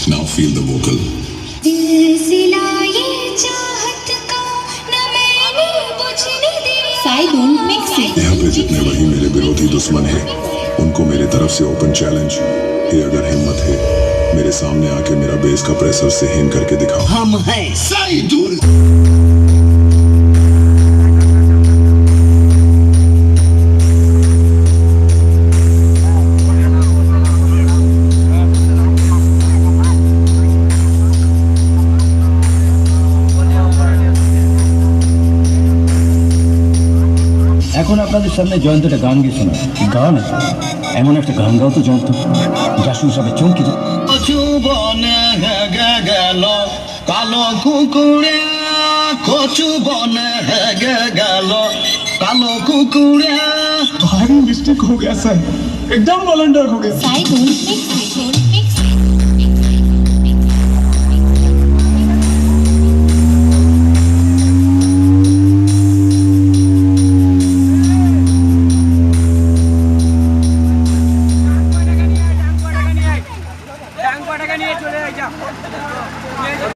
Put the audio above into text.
Now feel the vocal. Saidul mixing. यहाँ पे जितने वही मेरे विरोधी दुश्मन है, उनको मेरे तरफ से ओपन चैलेंज है। अगर हिम्मत है मेरे सामने आके मेरा बेस का प्रेशर से हिम करके दिखाओ। हम हैं साइदुल। এখন আপনাদের সামনে জয়ন্ত একটা গান গেছে না, গান এমন একটা গান গাও তো জয়ন্ত, যা শুনে সবাই চমকে যায়। বনে হেগে গেল কালো কুকুরে, কচু বনে হেগে গেল কালো কুকুরে। भारी मिस्टेक हो गया सर, एकदम वॉलंटियर हो गया। साइदुल मिक्सिंग। টাকা নিয়ে চলে যাই যা।